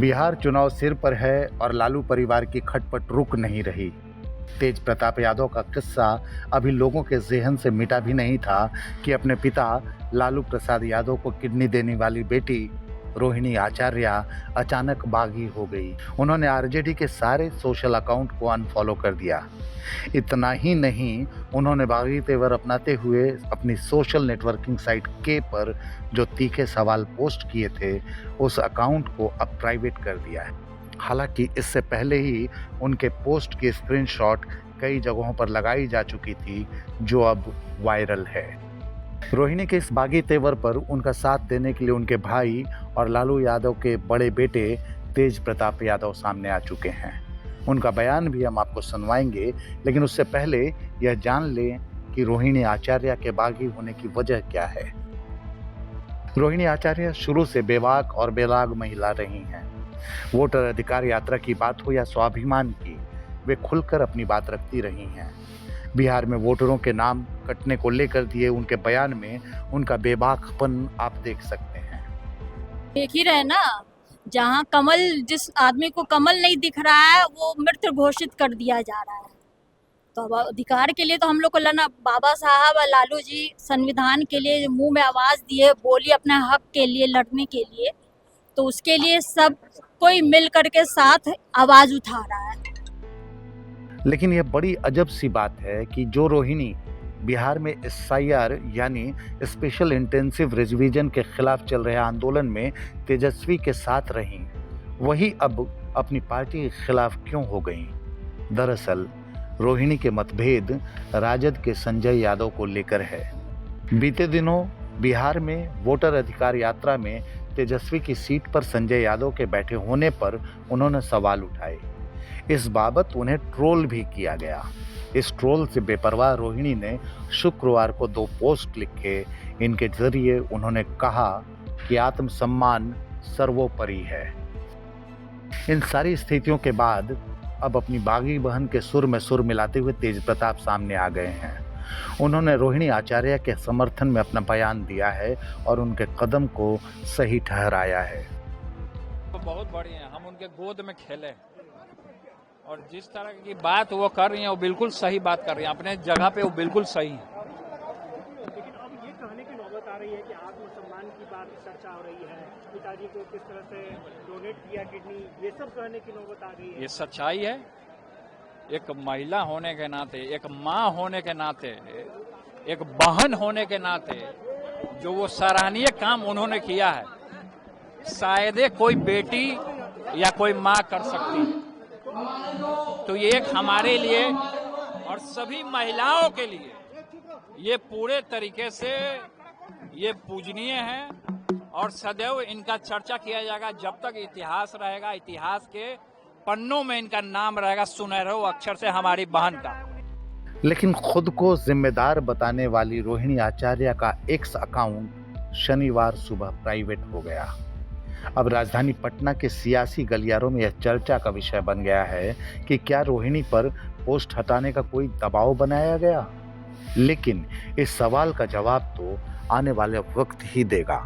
बिहार चुनाव सिर पर है और लालू परिवार की खटपट रुक नहीं रही। तेज प्रताप यादव का किस्सा अभी लोगों के ज़हन से मिटा भी नहीं था कि अपने पिता लालू प्रसाद यादव को किडनी देने वाली बेटी रोहिणी आचार्य अचानक बागी हो गई। उन्होंने आरजेडी के सारे सोशल अकाउंट को अनफॉलो कर दिया। इतना ही नहीं, उन्होंने बागी तेवर अपनाते हुए अपनी सोशल नेटवर्किंग साइट के पर जो तीखे सवाल पोस्ट किए थे, उस अकाउंट को अब प्राइवेट कर दिया है। हालांकि इससे पहले ही उनके पोस्ट की स्क्रीनशॉट कई जगहों पर लगाई जा चुकी थी, जो अब वायरल है। रोहिणी के इस बागी तेवर पर उनका साथ देने के लिए उनके भाई और लालू यादव के बड़े बेटे तेज प्रताप यादव सामने आ चुके हैं। उनका बयान भी हम आपको सुनवाएंगे, लेकिन उससे पहले यह जान लें कि रोहिणी आचार्य के बागी होने की वजह क्या है। रोहिणी आचार्य शुरू से बेबाक और बेलाग महिला रही हैं। वोटर अधिकार यात्रा की बात हो या स्वाभिमान की, वे खुलकर अपनी बात रखती रही हैं। बिहार में वोटरों के नाम कटने को लेकर दिए उनके बयान में उनका बेबाकपन आप देख सकते हैं। देख ही रहे ना, जहाँ कमल, जिस आदमी को कमल नहीं दिख रहा है वो मृत घोषित कर दिया जा रहा है। तो अब अधिकार के लिए तो हम लोग को लड़ना। बाबा साहब और लालू जी संविधान के लिए मुंह में आवाज दिए, बोली अपने हक के लिए लड़ने के लिए, तो उसके लिए सब कोई मिल करके साथ आवाज उठा रहा है। लेकिन यह बड़ी अजब सी बात है कि जो रोहिणी बिहार में SIR यानी स्पेशल इंटेंसिव रिविजन के खिलाफ चल रहे आंदोलन में तेजस्वी के साथ रहीं, वही अब अपनी पार्टी के खिलाफ क्यों हो गईं? दरअसल रोहिणी के मतभेद राजद के संजय यादव को लेकर है। बीते दिनों बिहार में वोटर अधिकार यात्रा में तेजस्वी की सीट पर संजय यादव के बैठे होने पर उन्होंने सवाल उठाए। इस बाबत उन्हें ट्रोल भी किया गया। इस ट्रोल से बेपरवाह रोहिणी ने शुक्रवार को 2 पोस्ट लिखे। इनके जरिए उन्होंने कहा कि आत्मसम्मान सर्वोपरि है। इन सारी स्थितियों के बाद अब अपनी बागी बहन के सुर में सुर मिलाते हुए तेज प्रताप सामने आ गए हैं। उन्होंने रोहिणी आचार्य के समर्थन में अपना बयान दिया है और उनके कदम को सही ठहराया है। तो बहुत बढ़िया है, हम उनके गोद में खेले और जिस तरह की बात वो कर रही है वो बिल्कुल सही बात कर रही है, अपने जगह पे वो बिल्कुल सही है। लेकिन अब ये कहने की नौबत आ रही है कि आत्मसम्मान की बात चर्चा हो रही है, पिताजी को किस तरह से डोनेट किया किडनी, ये सब कहने की नौबत आ रही है। ये सच्चाई है। एक महिला होने के नाते, एक माँ होने के नाते, एक बहन होने के नाते जो वो सराहनीय काम उन्होंने किया है, शायद कोई बेटी या कोई माँ कर सकती है। तो ये एक हमारे लिए और सभी महिलाओं के लिए ये पूरे तरीके से ये पूजनीय है और सदैव इनका चर्चा किया जाएगा। जब तक इतिहास रहेगा, इतिहास के पन्नों में इनका नाम रहेगा सुनहरे अक्षर से, हमारी बहन का। लेकिन खुद को जिम्मेदार बताने वाली रोहिणी आचार्य का X अकाउंट शनिवार सुबह प्राइवेट हो गया। अब राजधानी पटना के सियासी गलियारों में यह चर्चा का विषय बन गया है कि क्या रोहिणी पर पोस्ट हटाने का कोई दबाव बनाया गया। लेकिन इस सवाल का जवाब तो आने वाले वक्त ही देगा।